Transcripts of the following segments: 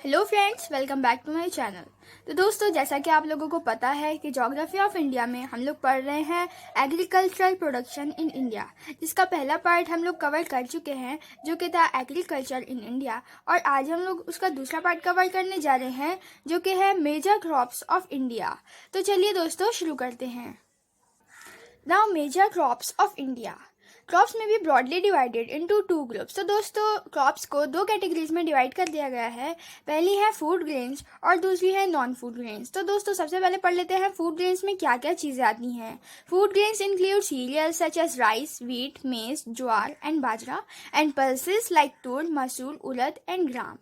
Hello friends, welcome back to my channel. तो दोस्तों, जैसा कि आप लोगों को पता है कि ज्योग्राफी ऑफ इंडिया में हम लोग पढ़ रहे हैं एग्रीकल्चरल प्रोडक्शन इन इंडिया, जिसका पहला पार्ट हम लोग कवर कर चुके हैं जो कि था एग्रीकल्चर इन इंडिया। और आज हम लोग उसका दूसरा पार्ट कवर करने जा रहे हैं जो कि है मेजर क्रॉप्स ऑफ इंडिया। तो चलिए दोस्तों, शुरू करते हैं। Now major crops of India. Crops में भी broadly divided into two groups. तो दोस्तों, क्रॉप्स को दो कैटेगरीज में डिवाइड कर दिया गया है। पहली है फूड ग्रेन्स और दूसरी है नॉन फूड ग्रेन्स। तो दोस्तों, सबसे पहले पढ़ लेते हैं फूड ग्रेन्स में क्या क्या चीज़ें आती हैं। Food grains include cereals such as rice, wheat, maize, jowar and bajra and pulses like tur, masoor, urad and gram.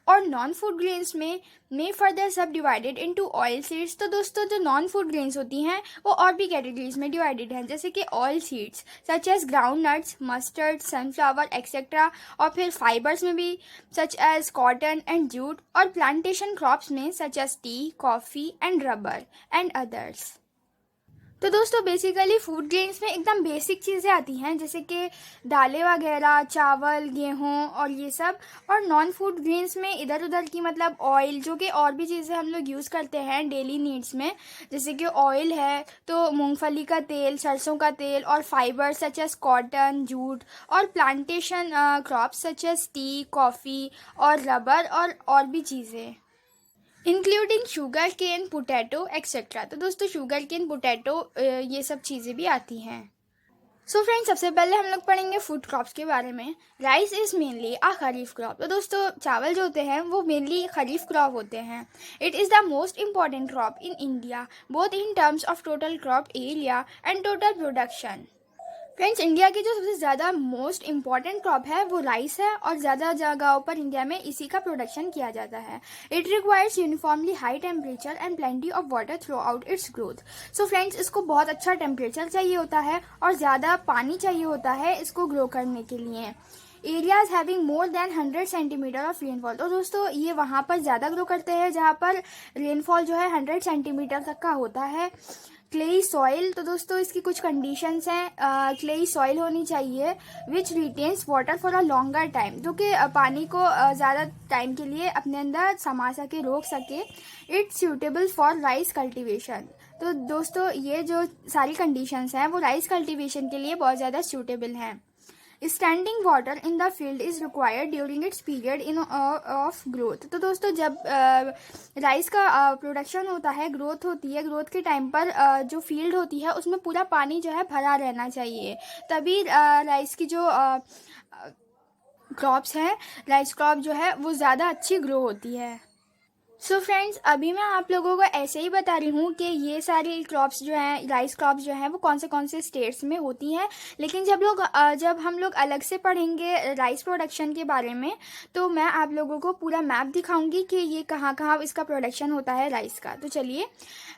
और नॉन फूड ग्रेन्स में further sub divided into oil seeds. तो दोस्तों, जो नॉन फूड ग्रेन्स होती हैं वो और भी कैटेगरीज में डिवाइडेड हैं, जैसे कि oil seeds such as ground nuts, mustard, sunflower etcetera. और फिर फाइबर्स में भी such as cotton and jute. और प्लांटेशन क्रॉप्स में such as tea, coffee and rubber and others. तो दोस्तों, बेसिकली फूड ग्रेन्स में एकदम बेसिक चीज़ें आती हैं, जैसे कि दालें वगैरह, चावल, गेहूं और ये सब। और नॉन फूड ग्रेन्स में इधर उधर की मतलब ऑयल, जो कि और भी चीज़ें हम लोग यूज़ करते हैं डेली नीड्स में, जैसे कि ऑयल है तो मूंगफली का तेल, सरसों का तेल। और fibre such as cotton, jute. और plantation crops such as tea, coffee और रबर और भी चीज़ें, including sugar cane, potato etcetera. तो दोस्तों, शुगर केन, पोटैटो ये सब चीज़ें भी आती हैं। सो फ्रेंड्स, सबसे पहले हम लोग पढ़ेंगे फूड क्रॉप्स के बारे में। Rice is mainly a kharif crop. तो दोस्तों, चावल जो होते हैं वो मेनली खरीफ क्रॉप होते हैं। It is the most important crop in India, both in terms of total crop area and total production. Friends, India की जो सबसे ज़्यादा मोस्ट इम्पॉर्टेंट क्रॉप है वो राइस है, और ज़्यादा जगहों पर इंडिया में इसी का प्रोडक्शन किया जाता है। It requires uniformly high temperature and plenty of water through out it's growth. So friends, इसको बहुत अच्छा टेम्परेचर चाहिए होता है और ज़्यादा पानी चाहिए होता है इसको ग्रो करने के लिए। Areas having more than 100 centimetre of rainfall. तो दोस्तों, ये वहाँ पर ज़्यादा ग्रो करते हैं जहाँ पर रेनफॉल जो है 100 सेंटीमीटर तक का होता है। Clayey soil. तो दोस्तों, इसकी कुछ कंडीशंस हैं। क्लेई सॉइल होनी चाहिए which retains water for a longer time, जो कि पानी को ज़्यादा टाइम के लिए अपने अंदर समा सके, रोक सके। It's suitable for rice cultivation. तो दोस्तों, ये जो सारी कंडीशंस हैं वो राइस कल्टीवेशन के लिए बहुत ज़्यादा सूटेबल हैं। Standing water in the field is required during its period in of growth. तो दोस्तों, जब राइस का प्रोडक्शन होता है, ग्रोथ होती है, ग्रोथ के टाइम पर जो फील्ड होती है उसमें पूरा पानी जो है भरा रहना चाहिए, तभी राइस की जो क्रॉप्स हैं, राइस क्रॉप जो है वो ज़्यादा अच्छी ग्रो होती है। सो फ्रेंड्स, अभी मैं आप लोगों को ऐसे ही बता रही हूँ कि ये सारी क्रॉप्स जो हैं, राइस क्रॉप्स जो हैं, वो कौन से स्टेट्स में होती हैं। लेकिन जब हम लोग अलग से पढ़ेंगे राइस प्रोडक्शन के बारे में, तो मैं आप लोगों को पूरा मैप दिखाऊंगी कि ये कहाँ कहाँ इसका प्रोडक्शन होता है राइस का। तो चलिए,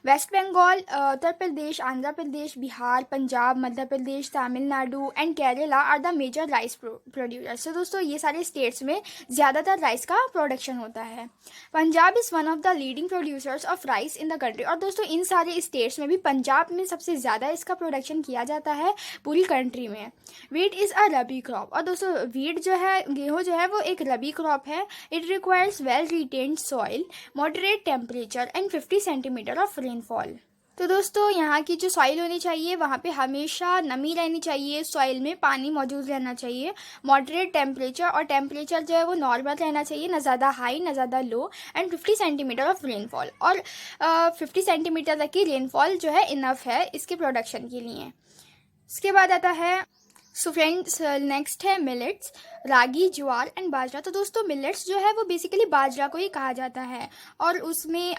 West Bengal, Uttar Pradesh, Andhra Pradesh, Bihar, Punjab, Madhya Pradesh, Tamil Nadu and Kerala are the major rice producers. तो दोस्तों, ये सारे स्टेट्स में ज़्यादातर राइस का प्रोडक्शन होता है। Punjab is one of the leading producers of rice in the country. और दोस्तों, इन सारे स्टेट्स में भी पंजाब में सबसे ज़्यादा इसका प्रोडक्शन किया जाता है पूरी कंट्री में। Wheat is a rabi crop. और दोस्तों, वीट जो है, गेहूँ जो है, वो एक रबी क्रॉप है। It requires well retained soil, moderate temperature and 50 centimetre of rainfall. तो दोस्तों, यहाँ की जो सॉइल होनी चाहिए वहाँ पे हमेशा नमी रहनी चाहिए, सॉइल में पानी मौजूद रहना चाहिए। मॉडरेट टेम्परेचर, और टेम्परेचर जो है वो नॉर्मल रहना चाहिए, ना ज़्यादा हाई ना ज़्यादा लो। एंड 50 सेंटीमीटर ऑफ रेनफॉल, और 50 सेंटीमीटर तक की रेनफॉल जो है इनफ है इसके प्रोडक्शन के लिए। इसके बाद आता है, सो फ्रेंड्स, नेक्स्ट है मिलेट्स, रागी, ज्वार एंड बाजरा। तो दोस्तों, मिलेट्स जो है वो बेसिकली बाजरा को ही कहा जाता है, और उसमें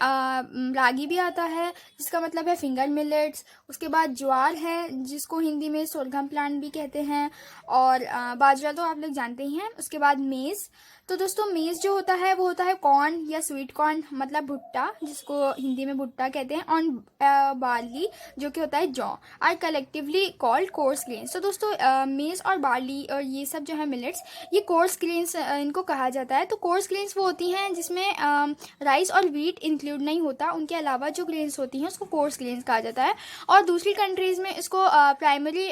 रागी भी आता है जिसका मतलब है फिंगर मिलेट्स। उसके बाद ज्वार है जिसको हिंदी में सोरघम प्लांट भी कहते हैं, और बाजरा तो आप लोग जानते ही हैं। उसके बाद मेज़। तो दोस्तों, मेज़ जो होता है वो होता है कॉर्न या स्वीट कॉर्न, मतलब भुट्टा, जिसको हिंदी में भुट्टा कहते हैं। और बार्ली जो कि होता है जौ, are collectively called coarse grains. तो दोस्तों, मेज़ और बार्ली और ये सब जो है मिलेट्स, ये कोर्स ग्रेन्स इनको कहा जाता है। तो कोर्स ग्रेन्स वो होती हैं जिसमें राइस और व्हीट इंक्लूड नहीं होता, उनके अलावा जो ग्रेन्स होती हैं उसको कोर्स ग्रेन्स कहा जाता है। और दूसरी कंट्रीज़ में इसको प्राइमरी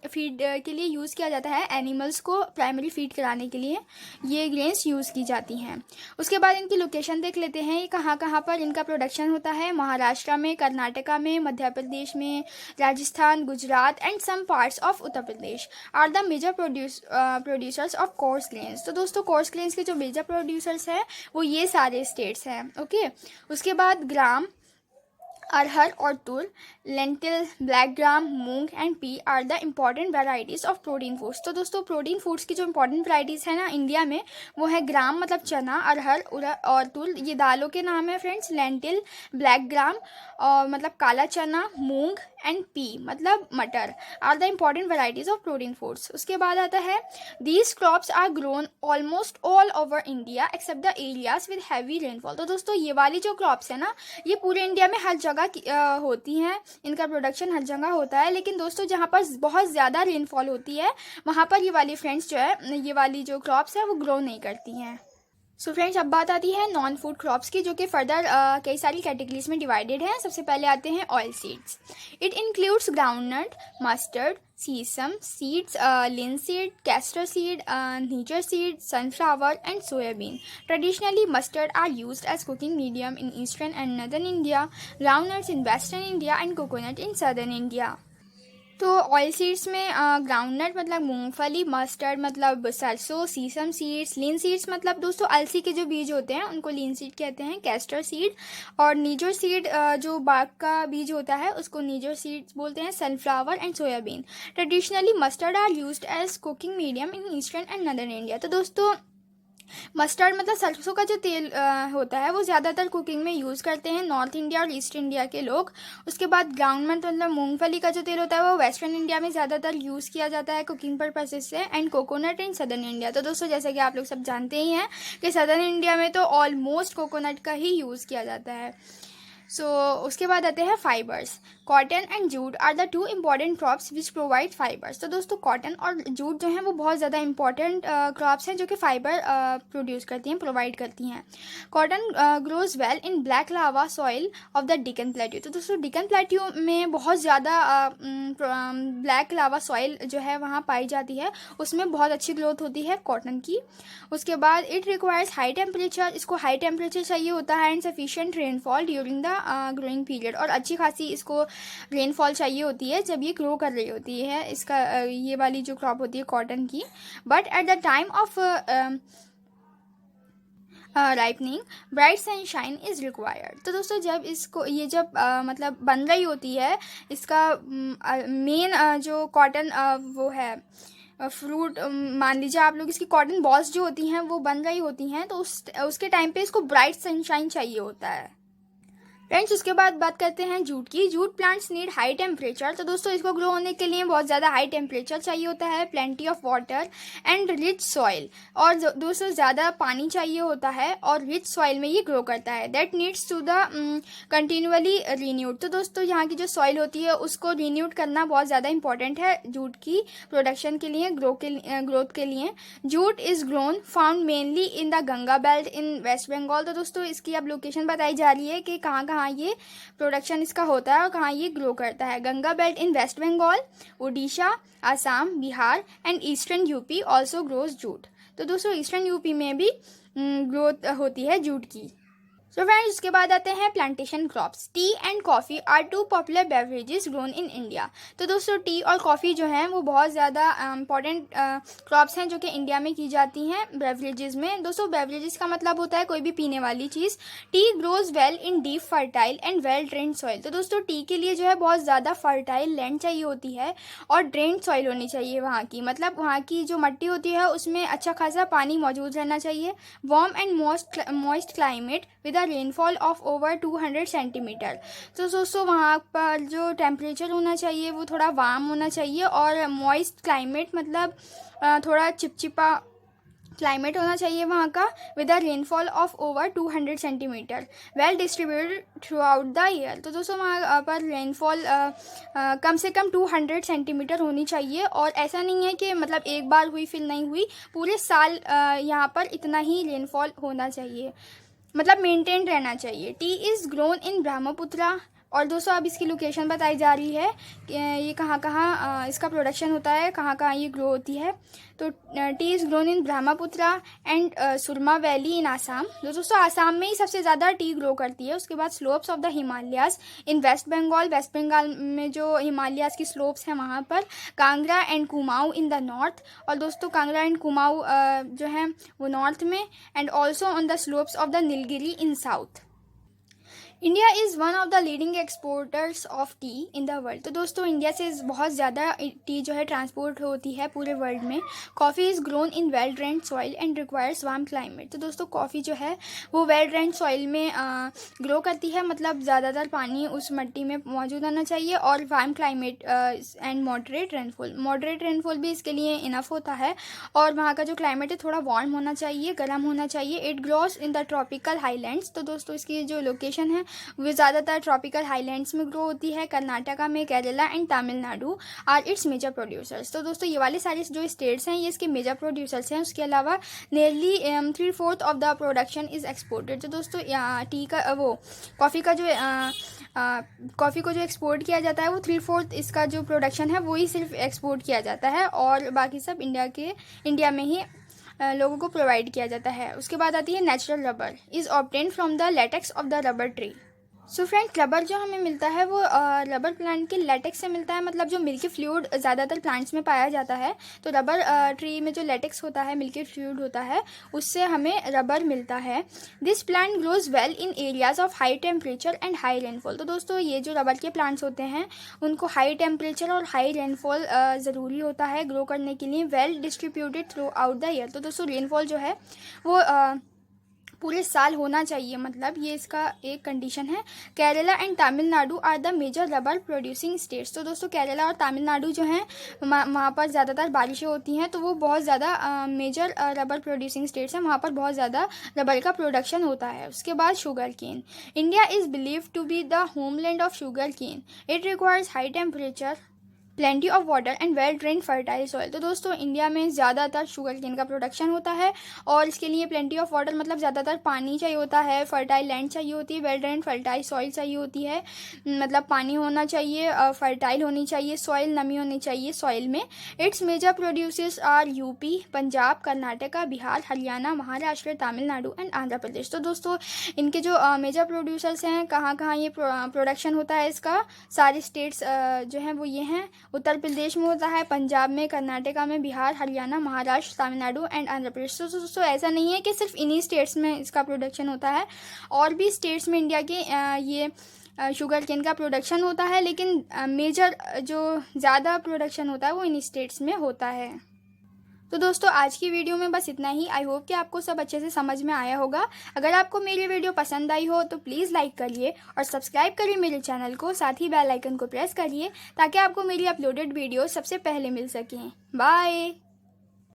फीड के लिए यूज़ किया जाता है, एनिमल्स को प्राइमरी फीड कराने के लिए ये ग्रेन्स सीड्स यूज़ की जाती हैं। उसके बाद इनकी लोकेशन देख लेते हैं, ये कहाँ कहाँ पर इनका प्रोडक्शन होता है। महाराष्ट्र में, कर्नाटका में, मध्य प्रदेश में, Rajasthan, Gujarat and some parts of Uttar Pradesh are the major producers of coarse grains. तो दोस्तों कोर्स ग्रेन्स के जो मेजर प्रोड्यूसर्स हैं वो ये सारे स्टेट्स हैं। ओके, उसके बाद ग्राम, अरहर और तुर, lentil, black gram, moong and P R the important varieties of protein foods. तो दोस्तों प्रोटीन फूड्स की जो इम्पॉर्टेंट वेराइटीज़ है ना इंडिया में, वो है ग्राम मतलब चना, अरहर और तुर ये दालों के नाम है फ्रेंड्स, लेंटिल, ब्लैक ग्राम और मतलब काला चना, मूंग एंड पी मतलब मटर are the important varieties of protein foods. उसके बाद आता है these crops are grown almost all over India except the areas with heavy rainfall. तो दोस्तों ये वाली जो क्रॉप्स है ना ये पूरे इंडिया में हर जगह होती हैं, इनका प्रोडक्शन हर जगह होता है, लेकिन दोस्तों जहाँ पर बहुत ज़्यादा रेनफॉल होती है वहाँ पर ये वाली फ्रेंड्स जो है ये वाली जो क्रॉप्स है वो ग्रो नहीं करती हैं। सो फ्रेंड्स अब बात आती है नॉन फूड क्रॉप्स की, जो कि फर्दर कई सारी कैटेगरीज में डिवाइडेड हैं। सबसे पहले आते हैं oil seeds. It includes groundnut, mustard, sesame seeds, linseed, castor seed, nature seed, sunflower and soybean. Traditionally, mustard are used as cooking medium in eastern and northern India, groundnuts in western India and coconut in southern India. तो oil seeds में groundnut मतलब मूंगफली, mustard मतलब सरसों, सीसम seeds, लीन seeds मतलब दोस्तों अलसी के जो बीज होते हैं उनको लीन सीड कहते हैं, कैस्टर सीड और नीजर सीड जो बाग का बीज होता है उसको नीजर सीड्स बोलते हैं, sunflower and soybean. Traditionally mustard are used as cooking medium in eastern and northern India. तो दोस्तों मस्टर्ड मतलब सरसों का जो तेल होता है वो ज़्यादातर कुकिंग में यूज़ करते हैं नॉर्थ इंडिया और ईस्ट इंडिया के लोग। उसके बाद ग्राउंडनट मतलब मूंगफली का जो तेल होता है वो वेस्टर्न इंडिया में ज़्यादातर यूज़ किया जाता है कुकिंग पर्पसेस से, and coconut in southern India. तो दोस्तों जैसे कि आप लोग सब जानते ही हैं कि सदर्न इंडिया में तो ऑलमोस्ट कोकोनट का ही यूज़ किया जाता है। उसके बाद आते हैं fibres. Cotton and jute are the two important crops which provide fibres. तो दोस्तों कॉटन और जूट जो हैं वो बहुत ज़्यादा इंपॉर्टेंट क्रॉप्स हैं जो कि फाइबर प्रोड्यूस करती हैं, प्रोवाइड करती हैं। Cotton grows well in black lava soil of the deacon plateau. तो दोस्तों डिकन प्लेट्यू में बहुत ज़्यादा ब्लैक लावा सॉइल जो है वहाँ पाई जाती है, उसमें बहुत अच्छी ग्रोथ होती है कॉटन की। उसके बाद इट रिक्वायर्स हाई टेम्परेचर, इसको हाई टेम्परेचर चाहिए होता है and sufficient rainfall during the growing period, और अच्छी खासी इसको रेनफॉल चाहिए होती है जब ये ग्रो कर रही होती है, इसका ये वाली जो क्रॉप होती है कॉटन की। But at the time of ripening bright sunshine is required. तो दोस्तों जब इसको ये जब मतलब बन रही होती है, इसका मेन जो कॉटन वो है फ्रूट, मान लीजिए आप लोग इसकी कॉटन बॉल्स जो होती हैं वो बन रही होती हैं, तो उसके टाइम पे इसको ब्राइट सनशाइन चाहिए होता है फ्रेंड्स। उसके बाद बात करते हैं जूट की। Jute plants need high temperature. तो दोस्तों इसको ग्रो होने के लिए बहुत ज़्यादा हाई टेम्परेचर चाहिए होता है, plenty of water and rich soil, और दोस्तों ज़्यादा पानी चाहिए होता है और रिच सॉइल में ये ग्रो करता है। That needs to the continuously renewed. तो दोस्तों यहाँ की जो सॉइल होती है उसको रीन्यूड करना बहुत ज़्यादा इंपॉर्टेंट है जूट की प्रोडक्शन के लिए, ग्रोथ के लिए। Jute is grown found mainly in the Ganga belt in waste Bengal. तो दोस्तों इसकी अब लोकेशन बताई जा रही है कि कहाँ कहाँ ये प्रोडक्शन इसका होता है और कहाँ ये ग्रो करता है। Ganga belt in waste Bengal, Orissa, Assam, Bihar and eastern UP also grows jute. तो दोस्तों ईस्टर्न यूपी में भी ग्रोथ होती है जूट की। सो फ्रेंड्स उसके बाद आते हैं plantation crops. Tea and coffee are two popular beverages grown in India. तो दोस्तों टी और कॉफ़ी जो हैं वो बहुत ज़्यादा इंपॉर्टेंट क्रॉप्स हैं जो कि इंडिया में की जाती हैं बेवरेजेस में। दोस्तों बेवरेजेस का मतलब होता है कोई भी पीने वाली चीज़। Tea grows well in deep fertile and well drained soil. तो दोस्तों टी के लिए जो है बहुत ज़्यादा फर्टाइल लैंड चाहिए होती है और ड्रेन्ड सॉइल होनी चाहिए वहाँ की, मतलब वहाँ की जो मिट्टी होती है उसमें अच्छा खासा पानी मौजूद रहना चाहिए। Warm and moist climate with rainfall of over 200 centimetre. तो दोस्तों वहाँ पर जो टेम्परेचर होना चाहिए वो थोड़ा वार्म होना चाहिए और मॉइस्ट क्लाइमेट मतलब थोड़ा चिपचिपा क्लाइमेट होना चाहिए वहाँ का, with a rainfall of over 200 centimetre, well distributed through out the year. तो दोस्तों वहाँ पर रेनफॉल कम से कम 200 सेंटीमीटर होनी चाहिए, और ऐसा नहीं है कि मतलब एक बार हुई फिर नहीं हुई, पूरे साल यहाँ पर इतना ही रेनफॉल होना चाहिए, मतलब मेंटेन रहना चाहिए। T is grown in Brahmaputra और दोस्तों अब इसकी लोकेशन बताई जा रही है कि ये कहाँ कहाँ इसका प्रोडक्शन होता है, कहाँ कहाँ ये ग्रो होती है। तो tea is grown in Brahmaputra and Surma valley in Assam. दोस्तों आसाम में ही सबसे ज़्यादा टी ग्रो करती है। उसके बाद slopes of the Himalayas in waste Bengal, West Bengal में जो हिमालयाज की स्लोप्स हैं वहाँ पर, Kangra and Kumaon in the north. और दोस्तों कांगड़ा एंड कुमाऊँ जो है वो नॉर्थ में, and also on the slopes of the Nilgiri in south. India is one of the leading exporters of T in the world. तो दोस्तों इंडिया से बहुत ज़्यादा टी जो है ट्रांसपोर्ट होती है पूरे वर्ल्ड में। Coffee is grown in well drained soil and requires warm climate. तो दोस्तों कॉफ़ी जो है वो वेल ड्रेन्ड सॉइल में ग्रो करती है, मतलब ज़्यादातर पानी उस मिट्टी में मौजूद होना चाहिए, और warm climate and moderate rainfall. Moderate rainfall भी इसके लिए इनफ होता है, और वहाँ का जो क्लाइमेट है थोड़ा वार्म होना चाहिए, गर्म होना चाहिए। It grows in the tropical highlands. तो दोस्तों इसकी जो लोकेशन है वो ज़्यादातर ट्रॉपिकल हाईलैंड्स में ग्रो होती है। कर्नाटका में, Kerala and Tamil Nadu are its major producers. तो दोस्तों ये वाले सारे जो स्टेट्स हैं ये इसके मेजर प्रोड्यूसर्स हैं। उसके अलावा nearly 3/4 of the production is exported. तो दोस्तों टी का वो कॉफ़ी का जो कॉफ़ी को जो एक्सपोर्ट किया जाता है वो 3/4 इसका जो प्रोडक्शन है वही सिर्फ एक्सपोर्ट किया जाता है, और बाकी सब इंडिया में ही लोगों को प्रोवाइड किया जाता है। उसके बाद आती है natural rubber is obtained from the latex of the rubber tree. So friends rubber जो हमें मिलता है वो रबर प्लांट के लेटेक्स से मिलता है, मतलब जो मिल्की फ्लूइड ज़्यादातर प्लांट्स में पाया जाता है। तो रबर ट्री में जो लेटेक्स होता है, मिल्की फ्लूइड होता है, उससे हमें रबर मिलता है। This plant grows well in areas of high temperature and high rainfall. तो दोस्तों ये जो रबर के प्लांट्स होते हैं उनको हाई टेम्परेचर और हाई रेनफॉल ज़रूरी होता है ग्रो करने के लिए। Well distributed through out the year. तो दोस्तों रेनफॉल जो है वो पूरे साल होना चाहिए, मतलब ये इसका एक कंडीशन है। Kerala and Tamil Nadu are the major rubber producing states. तो दोस्तों केरला और तमिलनाडु जो हैं वहाँ पर ज़्यादातर बारिशें होती हैं, तो वो बहुत ज़्यादा मेजर रबर प्रोड्यूसिंग स्टेट्स हैं, वहाँ पर बहुत ज़्यादा रबर का प्रोडक्शन होता है। उसके बाद sugar cane. India is believe to be the homeland of sugar cane. It requires high temperature, plenty of water and well drain fertile soil. तो दोस्तों इंडिया में ज़्यादातर शुगर केन का प्रोडक्शन होता है, और इसके लिए प्लेंटी ऑफ वाटर मतलब ज़्यादातर पानी चाहिए होता है, फर्टाइल लैंड चाहिए होती है, वेल ड्रेन फर्टाइल सॉइल चाहिए होती है, मतलब पानी होना चाहिए, फर्टाइल होनी चाहिए सॉइल, नमी होनी चाहिए सॉइल में। Its major producers are UP, Punjab, Karnataka, Bihar, Haryana, Maharashtra, Tamil Nadu and Andhra Pradesh. तो दोस्तों इनके जो मेजर प्रोड्यूसर्स हैं, कहाँ कहाँ ये प्रोडक्शन होता है इसका, सारे स्टेट्स जो हैं वो ये हैं। उत्तर प्रदेश में होता है, पंजाब में, कर्नाटका में, बिहार, हरियाणा, महाराष्ट्र, तमिलनाडु एंड आंध्र प्रदेश। तो दोस्तों ऐसा नहीं है कि सिर्फ इन्हीं स्टेट्स में इसका प्रोडक्शन होता है, और भी स्टेट्स में इंडिया के ये शुगर केन का प्रोडक्शन होता है, लेकिन मेजर जो ज़्यादा प्रोडक्शन होता है वो इन स्टेट्स में होता है। तो दोस्तों आज की वीडियो में बस इतना ही। आई होप कि आपको सब अच्छे से समझ में आया होगा। अगर आपको मेरी वीडियो पसंद आई हो तो प्लीज़ लाइक करिए और सब्सक्राइब करिए मेरे चैनल को, साथ ही बेल आइकन को प्रेस करिए ताकि आपको मेरी अपलोडेड वीडियो सबसे पहले मिल सकें। बाय।